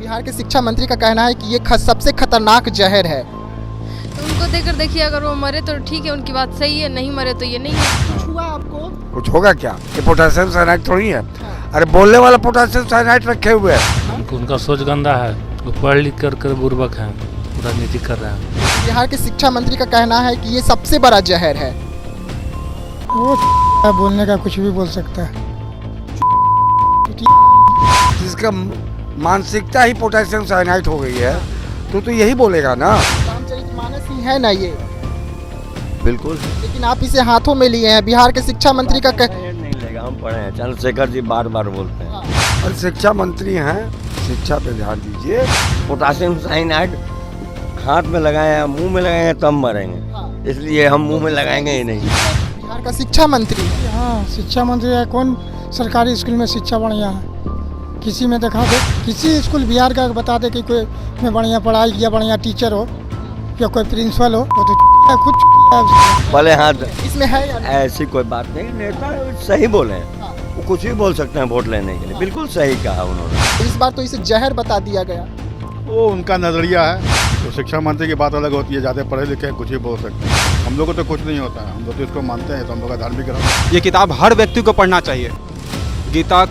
बिहार के शिक्षा मंत्री का कहना है कि ये सबसे खतरनाक जहर है। तो उनको देकर देखिए, अगर वो मरे तो ठीक है, उनकी बात सही है, नहीं मरे तो ये नहीं है। कुछ हुआ आपको? कुछ होगा क्या? ये पोटेशियम साइनाइड थोड़ी है। अरे बोलने वाला पोटेशियम साइनाइड रखे हुए है। उनका सोच गंदा है, वो पढ़ लिख कर बुर्बक हैं, राजनीति कर रहे हैं। बिहार के शिक्षा मंत्री का कहना है कि ये सबसे बड़ा जहर है। वो बोलने का कुछ भी बोल सकता है। जिसका मानसिकता ही पोटेशियम साइनाइड हो गई है तो यही बोलेगा ना। रामचरितमानस ही है ना ये। बिल्कुल। लेकिन आप इसे हाथों में लिए हैं। बिहार के शिक्षा मंत्री का नहीं लेगा, हम पढ़े हैं, चंद्रशेखर जी बार बार बोलते हैं। और शिक्षा मंत्री हैं, शिक्षा पे ध्यान दीजिए। पोटासियम साइनाइड हाथ में लगाए हैं, मुंह में लगाए हैं तब मरेंगे, इसलिए हम मुंह में लगाएंगे ही नहीं। बिहार का शिक्षा मंत्री। हाँ, शिक्षा मंत्री है। कौन सरकारी स्कूल में शिक्षा बढ़िया है? किसी में दिखा दे, किसी स्कूल बिहार का बता दे कि कोई में बढ़िया पढ़ाई या बढ़िया टीचर हो या कोई प्रिंसिपल हो, वो तो खुद है। भले हाथ इसमें है या नहीं? ऐसी कोई बात नहीं, नेता सही बोले हैं, वो कुछ भी बोल सकते हैं वोट लेने के लिए, बिल्कुल सही कहा उन्होंने। इस बार तो इसे जहर बता दिया गया। वो उनका नज़रिया है। तो शिक्षा मंत्री की बात अलग होती है, ज़्यादा पढ़े लिखे हैं, कुछ भी बोल सकते हैं। हम लोग को तो कुछ नहीं होता है, हम लोग तो इसको मानते हैं, तो हम लोग का धार्मिक ग्रंथ। ये किताब हर व्यक्ति को पढ़ना चाहिए। गीता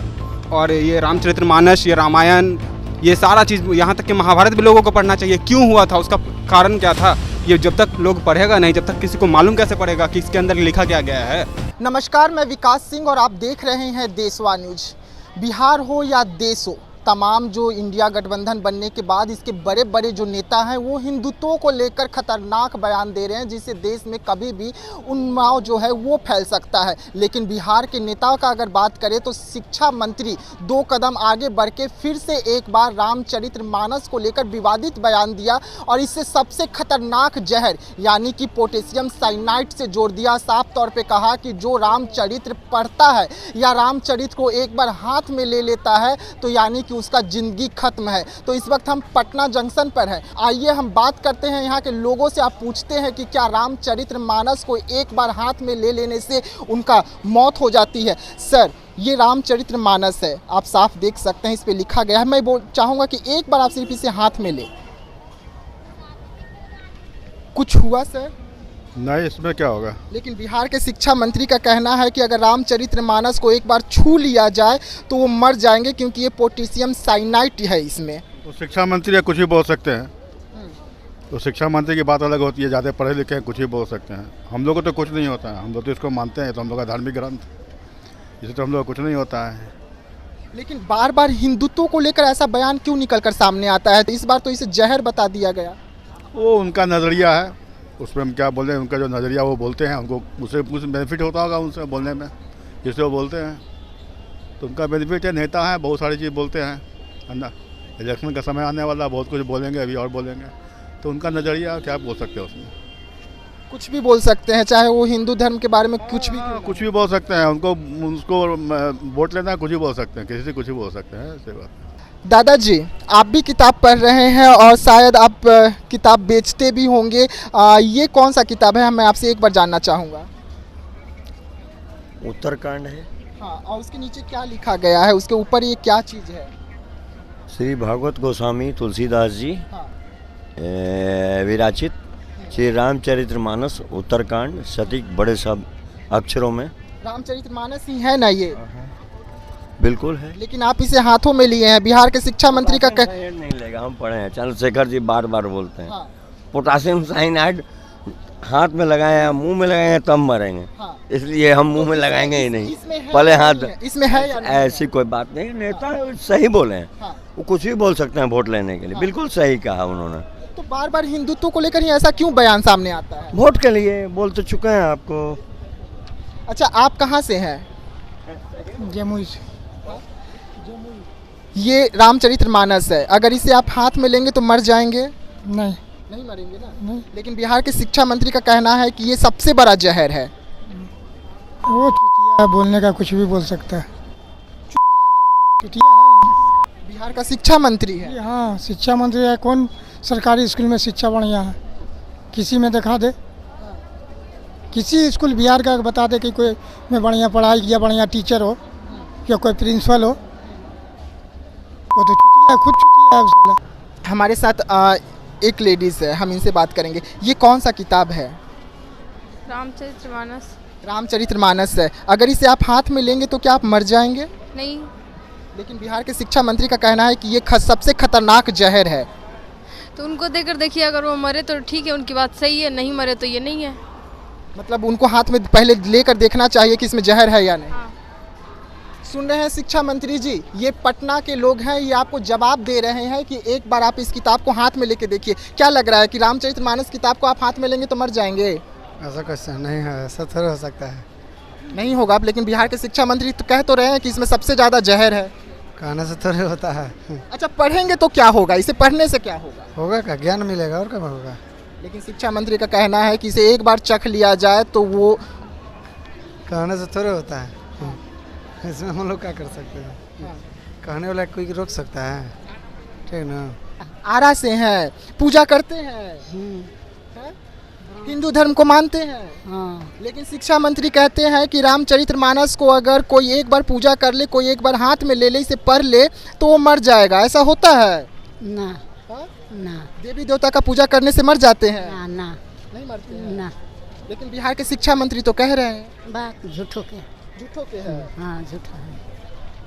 और ये रामचरितमानस, ये रामायण, ये सारा चीज़, यहाँ तक कि महाभारत भी लोगों को पढ़ना चाहिए। क्यों हुआ था, उसका कारण क्या था, ये जब तक लोग पढ़ेगा नहीं, जब तक किसी को मालूम कैसे पड़ेगा कि इसके अंदर लिखा क्या गया है। नमस्कार, मैं विकास सिंह और आप देख रहे हैं देशवा न्यूज। बिहार हो या देश हो, तमाम जो इंडिया गठबंधन बनने के बाद इसके बड़े बड़े जो नेता हैं वो हिंदुत्व को लेकर खतरनाक बयान दे रहे हैं, जिससे देश में कभी भी उन्माद जो है वो फैल सकता है। लेकिन बिहार के नेताओं का अगर बात करें तो शिक्षा मंत्री 2 कदम आगे बढ़ के फिर से एक बार रामचरितमानस को लेकर विवादित बयान दिया और इससे सबसे खतरनाक जहर यानी कि पोटेशियम साइनाइड से जोड़ दिया। साफ तौर पर कहा कि जो रामचरित्र पढ़ता है या रामचरित्र को एक बार हाथ में ले लेता है तो यानी कि उसका जिंदगी खत्म है। तो इस वक्त हम पटना जंक्शन पर हैं। आइए हम बात करते हैं यहाँ के लोगों से। आप पूछते हैं कि क्या रामचरितमानस को एक बार हाथ में ले लेने से उनका मौत हो जाती है। सर, ये रामचरितमानस है, आप साफ देख सकते हैं, इस पे लिखा गया है। मैं चाहूँगा कि एक बार आप सिर्फ इसे हाथ में ले। कुछ हुआ सर? नहीं, इसमें क्या होगा? लेकिन बिहार के शिक्षा मंत्री का कहना है कि अगर रामचरितमानस को एक बार छू लिया जाए तो वो मर जाएंगे, क्योंकि ये पोटेशियम साइनाइड है इसमें। तो शिक्षा मंत्री है, कुछ भी बोल सकते हैं। तो शिक्षा मंत्री की बात अलग होती है, ज़्यादा पढ़े लिखे हैं, कुछ भी बोल सकते हैं। हम लोग को तो कुछ नहीं होता है, हम लोग तो इसको मानते हैं, तो हम लोग का धार्मिक ग्रंथ, इसे तो हम लोग को कुछ नहीं होता है। लेकिन बार बार हिंदुत्व को लेकर ऐसा बयान क्यों निकल कर सामने आता है? तो इस बार तो इसे जहर बता दिया गया। वो उनका नज़रिया है, उसमें हम क्या बोले, उनका जो नज़रिया वो बोलते हैं, हमको उससे कुछ बेनिफिट होता होगा उनसे बोलने में, जिससे वो बोलते हैं। तो उनका बेनिफिट है, नेता है, बहुत सारी चीज़ बोलते हैं, है ना। इलेक्शन का समय आने वाला, बहुत कुछ बोलेंगे, अभी और बोलेंगे। तो उनका नज़रिया क्या बोल सकते हैं उसमें? कुछ भी बोल सकते हैं, चाहे वो हिंदू धर्म के बारे में कुछ भी बोल सकते हैं। उसको वोट लेना है, कुछ भी बोल सकते हैं, किसी से कुछ भी बोल सकते हैं, ऐसी बात। दादाजी, आप भी किताब पढ़ रहे हैं और शायद आप किताब बेचते भी होंगे। ये कौन सा किताब है, मैं आपसे एक बार जानना चाहूँगा। उत्तरकांड है। हाँ, और उसके नीचे क्या लिखा गया है, उसके ऊपर ये क्या चीज़ है? श्री भागवत गोस्वामी तुलसीदास जी हाँ। विराचित श्री रामचरितमानस उत्तरकांड, सटीक बड़े सब अक्षरों में। रामचरितमानस ही है ना ये? बिल्कुल है। लेकिन आप इसे हाथों में लिए हैं। बिहार के शिक्षा मंत्री का नहीं लेगा, हम पढ़े हैं, चंद्रशेखर जी बार बार बोलते हैं। हाँ। पोटासियम साइनाइड हाथ में लगाए हैं, मुंह में लगाए हैं तब मरेंगे, हाँ। इसलिए हम मुंह में लगाएंगे ही नहीं। इसमें भले हाथ इसमें है या नहीं? ऐसी कोई बात नहीं, नेता सही बोले हैं, हाँ। वो कुछ भी बोल सकते हैं वोट लेने के लिए, हाँ। बिल्कुल सही कहा उन्होंने। तो बार बार हिंदुत्व को लेकर ही ऐसा क्यों बयान सामने आता है? वोट के लिए बोल तो चुके हैं आपको। अच्छा, आप कहाँ से हैं? जमुई से। ये रामचरितमानस है, अगर इसे आप हाथ में लेंगे तो मर जाएंगे? नहीं मरेंगे ना। नहीं। लेकिन बिहार के शिक्षा मंत्री का कहना है कि ये सबसे बड़ा जहर है। वो चुतिया बोलने का कुछ भी बोल सकता है। चुतिया है। बिहार का शिक्षा मंत्री है। हाँ, शिक्षा मंत्री है। कौन सरकारी स्कूल में शिक्षा बढ़िया है? किसी में दिखा दे, किसी स्कूल बिहार का बता दे कि कोई में बढ़िया पढ़ाई या बढ़िया टीचर हो या कोई प्रिंसिपल हो, वो तो चुतिया, खुद चुतिया है साला। हमारे साथ एक लेडीज़ है, हम इनसे बात करेंगे। ये कौन सा किताब है? रामचरितमानस। रामचरितमानस है। अगर इसे आप हाथ में लेंगे तो क्या आप मर जाएंगे? नहीं। लेकिन बिहार के शिक्षा मंत्री का कहना है कि ये सबसे खतरनाक जहर है। तो उनको देकर देखिए, अगर वो मरे तो ठीक है, उनकी बात सही है, नहीं मरे तो ये नहीं है। मतलब उनको हाथ में पहले लेकर देखना चाहिए कि इसमें जहर है या नहीं। हाँ। सुन रहे हैं शिक्षा मंत्री जी, ये पटना के लोग हैं, ये आपको जवाब दे रहे हैं कि एक बार आप इस किताब को हाथ में लेके देखिए। क्या लग रहा है कि रामचरितमानस किताब को आप हाथ में लेंगे तो मर जाएंगे? ऐसा क्वेश्चन नहीं है, ऐसा थोड़ा हो सकता है। नहीं होगा। लेकिन बिहार के शिक्षा मंत्री तो कह तो रहे हैं कि इसमें सबसे ज़्यादा जहर है। कहने से थोड़े होता है। अच्छा, पढ़ेंगे तो क्या होगा? इसे पढ़ने से क्या होगा? होगा क्या, ज्ञान मिलेगा और क्या होगा। लेकिन शिक्षा मंत्री का कहना है कि इसे एक बार चख लिया जाए तो वो कहने से थोड़े होता है। इसमें हम लोग क्या कर सकते हैं? कहने वाला कोई रोक सकता है? ठीक ना। आरा से हैं, पूजा करते हैं, हैं? हिंदू धर्म को मानते हैं। हाँ। लेकिन शिक्षा मंत्री कहते हैं कि रामचरितमानस को अगर कोई एक बार पूजा कर ले, कोई एक बार हाथ में ले ले, इसे पढ़ ले तो वो मर जाएगा। ऐसा होता है? ना हाँ? ना देवी देवता का पूजा करने से मर जाते हैं? ना ना नहीं मरते हैं। ना। लेकिन बिहार के शिक्षा मंत्री तो कह रहे हैं। बात झूठों के। झूठों के हैं। हाँ, झूठा है।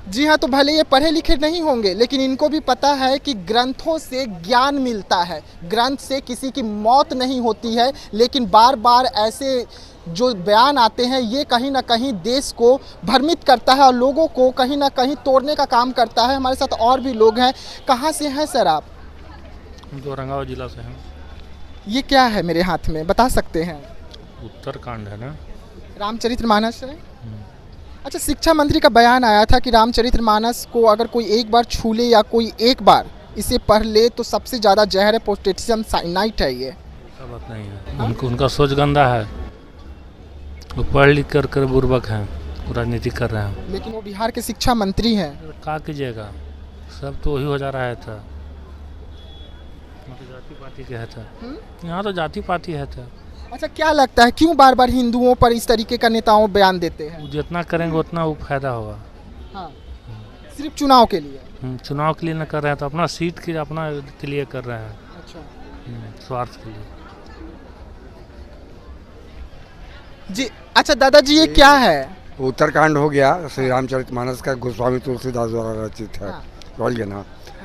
जी हाँ, तो भले ये पढ़े लिखे नहीं होंगे, लेकिन इनको भी पता है कि ग्रंथों से ज्ञान मिलता है। ग्रंथ से किसी की मौत नहीं होती है। लेकिन बार बार ऐसे जो बयान आते हैं, ये कहीं ना कहीं देश को भ्रमित करता है और लोगों को कहीं ना कहीं तोड़ने का काम करता है। हमारे साथ और भी लोग हैं। कहाँ से हैं सर आप? हम तो औरंगाबाद जिला से हैं। ये क्या है मेरे हाथ में, बता सकते हैं? उत्तरकांड है ना। रामचरितमानस है। अच्छा, शिक्षा मंत्री का बयान आया था कि रामचरितमानस को अगर कोई एक बार छू ले या कोई एक बार इसे पढ़ ले तो सबसे ज़्यादा जहर है, पोटेशियम साइनाइड है। ये ऐसा बात नहीं है। उनका सोच गंदा है। वो पढ़ लिख कर बुर्बक हैं, राजनीति कर रहे हैं। लेकिन वो बिहार के शिक्षा मंत्री हैं। क्या कीजिएगा, सब तो वही हो जा रहा है था। तो जाति पार्टी के है था। यहाँ तो जाति पार्टी है था। अच्छा, क्या लगता है क्यों बार बार हिंदुओं पर इस तरीके का नेताओं बयान देते हैं? जितना करेंगे उतना वो फायदा होगा। हाँ, सिर्फ चुनाव के लिए? चुनाव के लिए न कर रहे हैं तो अपना सीट के अपना के लिए कर रहे हैं। अच्छा। स्वार्थ के लिए। जी अच्छा दादाजी, ये क्या है? उत्तरकांड हो गया श्री रामचरितमानस का, गोस्वामी तुलसीदास द्वारा रचित है। बोल गया ना।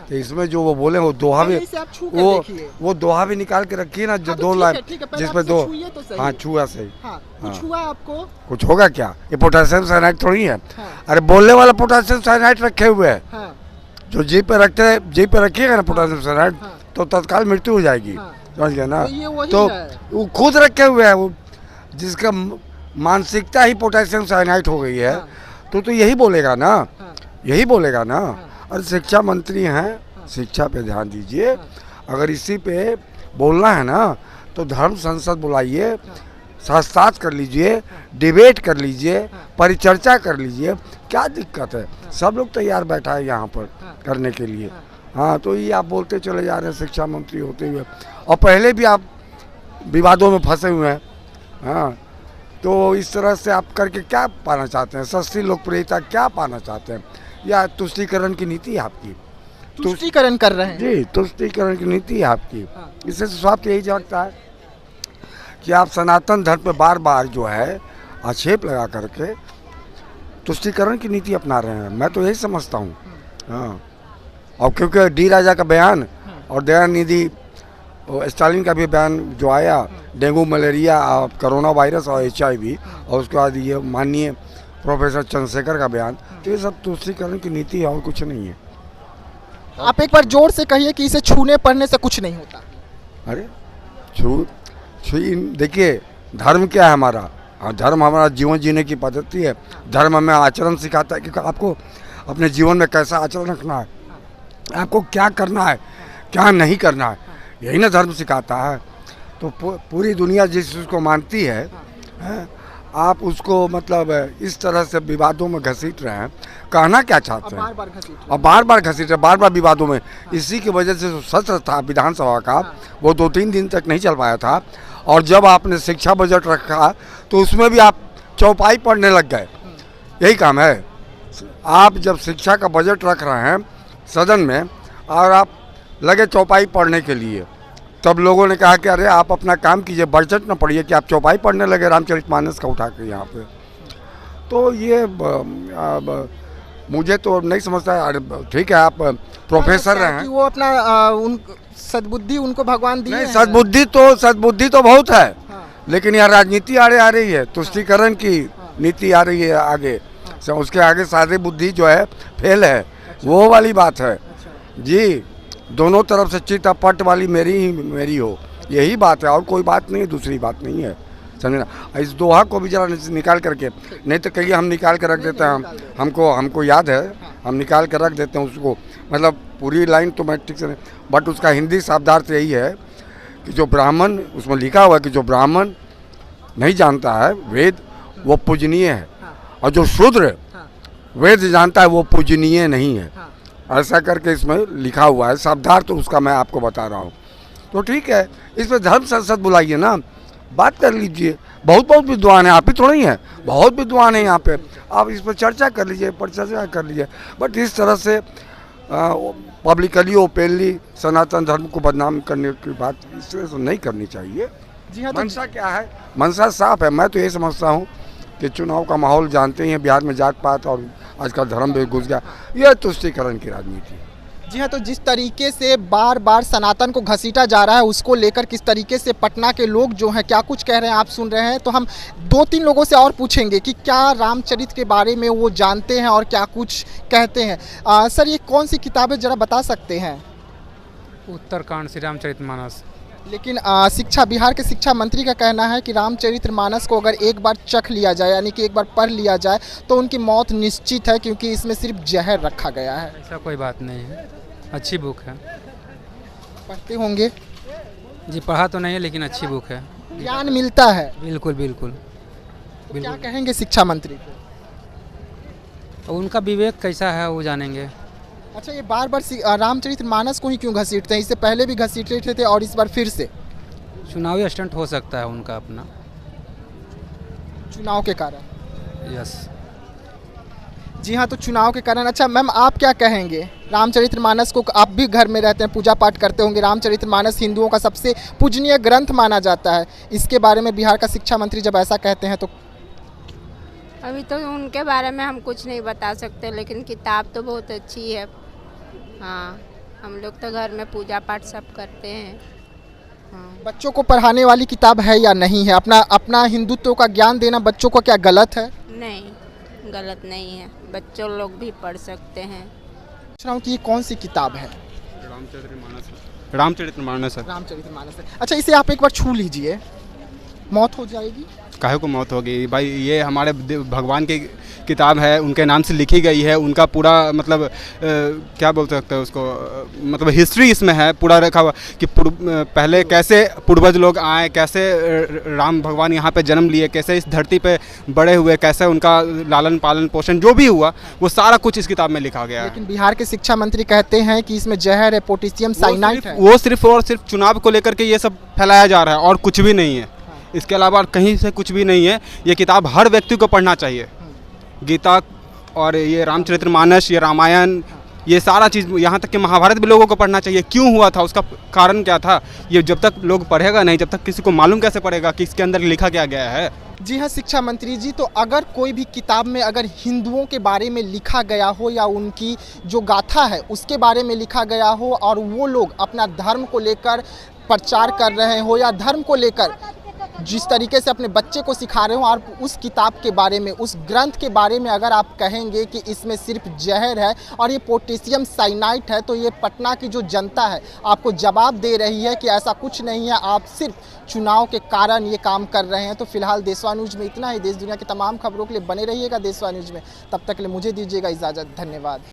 तो इसमें जो वो बोले वो दोहा भी, इसे आप छू के देखिए। वो दोहा भी निकाल के रखिए ना, जो हाँ, तो दो ठीक लाइन है, ठीक है, पहले जिसमें आप दो। इसे छूइए तो सही। हाँ, छुआ सही। हाँ, कुछ हुआ आपको? कुछ होगा क्या? ये पोटेशियम साइनाइड थोड़ी है। हाँ। अरे बोलने वाला पोटेशियम साइनाइड रखे हुए है। हाँ। जो जीप पे रखते हैं, जीप पे रखिएगा ना पोटेशियम साइनाइड, हाँ। तो तत्काल मृत्यु हो जाएगी। हाँ। समझ गया ना। तो ये वही तो है। वो खुद रखे हुए है, वो जिसका मानसिकता ही पोटेशियम साइनाइड हो गई है। हाँ। तो यही बोलेगा ना। हाँ। यही बोलेगा ना। हाँ। और शिक्षा मंत्री हैं, शिक्षा पे ध्यान दीजिए। अगर इसी पे बोलना है ना तो धर्म संसद बुलाइए, शास्त्रार्थ कर लीजिए, डिबेट कर लीजिए, परिचर्चा कर लीजिए। क्या दिक्कत है? सब लोग तैयार बैठा है यहाँ पर करने के लिए। हाँ, तो ये आप बोलते चले जा रहे हैं शिक्षा मंत्री होते हुए, और पहले भी आप विवादों में फंसे हुए हैं। हाँ, तो इस तरह से आप करके क्या पाना चाहते हैं? सस्ती लोकप्रियता क्या पाना चाहते हैं? या तुष्टीकरण की नीति है आपकी? तुष्टीकरण कर रहे हैं जी, तुष्टीकरण की नीति है आपकी। इससे स्वार्थ यही झलकता है कि आप सनातन धर्म पे बार बार जो है आक्षेप लगा करके तुष्टीकरण की नीति अपना रहे हैं। मैं तो यही समझता हूँ। हाँ, और क्योंकि डी राजा का बयान और दयानिधि स्टालिन का भी बयान जो आया, डेंगू, मलेरिया, कोरोना वायरस और HIV, और उसके बाद ये माननीय प्रोफेसर चंद्रशेखर का बयान, तो ये सब तुष्टीकरण की नीति है और कुछ नहीं है। आप एक बार जोर से कहिए कि इसे छूने पढ़ने से कुछ नहीं होता। अरे देखिए, धर्म क्या है हमारा? धर्म हमारा जीवन जीने की पद्धति है। धर्म हमें आचरण सिखाता है कि आपको अपने जीवन में कैसा आचरण रखना है, आपको क्या करना है, क्या नहीं करना है, यही ना धर्म सिखाता है। तो पूरी दुनिया जिस चीज़ को मानती है, आप उसको मतलब इस तरह से विवादों में घसीट रहे हैं। कहना क्या चाहते हैं? और बार बार घसीट रहे, बार बार विवादों में। इसी की वजह से जो सत्र था विधानसभा का, वो 2-3 दिन तक नहीं चल पाया था। और जब आपने शिक्षा बजट रखा तो उसमें भी आप चौपाई पढ़ने लग गए। यही काम है। आप जब शिक्षा का बजट रख रहे हैं सदन में और आप लगे चौपाई पढ़ने के लिए। तब लोगों ने कहा कि अरे आप अपना काम कीजिए, बजट न पढ़िए कि आप चौपाई पढ़ने लगे रामचरितमानस का उठा के यहाँ पे। तो ये मुझे तो नहीं समझता। अरे ठीक है, आप प्रोफेसर रहे हैं, वो अपना उन सद्बुद्धि उनको भगवान दिए नहीं हैं। सद्बुद्धि तो बहुत है, लेकिन यहाँ राजनीति आड़े आ रही है, तुष्टीकरण की नीति आ रही है आगे। उसके आगे सादे बुद्धि जो है फेल है, वो वाली बात है जी। दोनों तरफ से चितापट वाली मेरी हो, यही बात है और कोई बात नहीं है, दूसरी बात नहीं है, समझना। इस दोहा को भी जरा निकाल करके, नहीं तो कहिए हम निकाल कर रख देते हैं, हमको याद है, हम निकाल कर रख देते हैं उसको। मतलब पूरी लाइन तो मैं ठीक से नहीं, बट उसका हिंदी शब्दार्थ यही है कि जो ब्राह्मण, उसमें लिखा हुआ है कि जो ब्राह्मण नहीं जानता है वेद वो पूजनीय है, और जो शूद्र वेद जानता है वो पूजनीय नहीं है। ऐसा करके इसमें लिखा हुआ है, शब्दार्थ तो उसका मैं आपको बता रहा हूँ। तो ठीक है, इस पर धर्म संसद बुलाइए ना, बात कर लीजिए। बहुत विद्वान है, आप ही थोड़ा ही हैं, बहुत विद्वान है यहाँ पे, आप इस पर चर्चा कर लीजिए, बट इस तरह से पब्लिकली ओपनली सनातन धर्म को बदनाम करने की बात इस तरह से नहीं करनी चाहिए। जी हाँ, मंशा क्या है? मंशा साफ है। मैं तो ये समझता हूँ कि चुनाव का माहौल जानते ही हैं, बिहार में जात पात और आजकल धर्म भी घुस गया, यह तुष्टीकरण की राजनीति है। जी हाँ, तो जिस तरीके से बार बार सनातन को घसीटा जा रहा है, उसको लेकर किस तरीके से पटना के लोग जो हैं क्या कुछ कह रहे हैं आप सुन रहे हैं। तो हम 2-3 लोगों से और पूछेंगे कि क्या रामचरित के बारे में वो जानते हैं और क्या कुछ कहते हैं। सर, ये कौन सी किताबें ज़रा बता सकते हैं? उत्तरकांड श्री रामचरितमानस। लेकिन बिहार के शिक्षा मंत्री का कहना है कि रामचरितमानस को अगर एक बार चख लिया जाए, यानी कि एक बार पढ़ लिया जाए, तो उनकी मौत निश्चित है, क्योंकि इसमें सिर्फ जहर रखा गया है। ऐसा कोई बात नहीं है, अच्छी बुक है। पढ़ते होंगे? जी पढ़ा तो नहीं है, लेकिन अच्छी बुक है, ज्ञान मिलता है। बिल्कुल। क्या कहेंगे शिक्षा मंत्री को? उनका विवेक कैसा है वो जानेंगे। अच्छा, ये बार बार रामचरितमानस को ही क्यों घसीटते हैं? इससे पहले भी घसीटे थे और इस बार फिर से? चुनावी स्टंट हो सकता है उनका अपना, चुनाव के कारण। यस। जी हाँ, तो चुनाव के कारण। अच्छा मैम, आप क्या कहेंगे? रामचरितमानस को, आप भी घर में रहते हैं, पूजा पाठ करते होंगे, रामचरितमानस हिंदुओं का सबसे पूजनीय ग्रंथ माना जाता है, इसके बारे में बिहार का शिक्षा मंत्री जब ऐसा कहते हैं तो? अभी तो उनके बारे में हम कुछ नहीं बता सकते, लेकिन किताब तो बहुत अच्छी है। हाँ, हम लोग तो घर में पूजा पाठ सब करते हैं। हाँ। बच्चों को पढ़ाने वाली किताब है या नहीं है? अपना हिंदुत्व का ज्ञान देना बच्चों को क्या गलत है? नहीं, गलत नहीं है, बच्चों लोग भी पढ़ सकते हैं। पूछ रहा हूँ कि ये कौन सी किताब है? रामचरितमानस है। रामचरितमानस है। अच्छा, इसे आप एक बार छू लीजिए, मौत हो जाएगी। काहे को मौत होगी भाई, ये हमारे भगवान की किताब है, उनके नाम से लिखी गई है, उनका पूरा मतलब क्या बोल सकते हैं उसको, मतलब हिस्ट्री इसमें है पूरा रखा हुआ कि पहले कैसे पूर्वज लोग आए, कैसे राम भगवान यहाँ पे जन्म लिए, कैसे इस धरती पे बड़े हुए, कैसे उनका लालन पालन पोषण जो भी हुआ वो सारा कुछ इस किताब में लिखा गया है। लेकिन बिहार के शिक्षा मंत्री कहते हैं कि इसमें जहर है, पोटेशियम साइनाइड है। वो सिर्फ और सिर्फ चुनाव को लेकर के ये सब फैलाया जा रहा है और कुछ भी नहीं है, इसके अलावा कहीं से कुछ भी नहीं है। ये किताब हर व्यक्ति को पढ़ना चाहिए। गीता और ये रामचरितमानस, ये रामायण, ये सारा चीज़, यहाँ तक कि महाभारत भी लोगों को पढ़ना चाहिए। क्यों हुआ था, उसका कारण क्या था, ये जब तक लोग पढ़ेगा नहीं, जब तक किसी को मालूम कैसे पड़ेगा कि इसके अंदर लिखा क्या गया है। जी हाँ शिक्षा मंत्री जी, तो अगर कोई भी किताब में अगर हिंदुओं के बारे में लिखा गया हो या उनकी जो गाथा है उसके बारे में लिखा गया हो और वो लोग अपना धर्म को लेकर प्रचार कर रहे हो या धर्म को लेकर जिस तरीके से अपने बच्चे को सिखा रहे हो और उस किताब के बारे में, उस ग्रंथ के बारे में अगर आप कहेंगे कि इसमें सिर्फ जहर है और ये पोटेशियम साइनाइड है, तो ये पटना की जो जनता है आपको जवाब दे रही है कि ऐसा कुछ नहीं है, आप सिर्फ चुनाव के कारण ये काम कर रहे हैं। तो फिलहाल देशवा न्यूज़ में इतना ही। देश दुनिया की तमाम खबरों के लिए बने रहिएगा देशवा न्यूज़ में। तब तक के लिए मुझे दीजिएगा इजाज़त। धन्यवाद।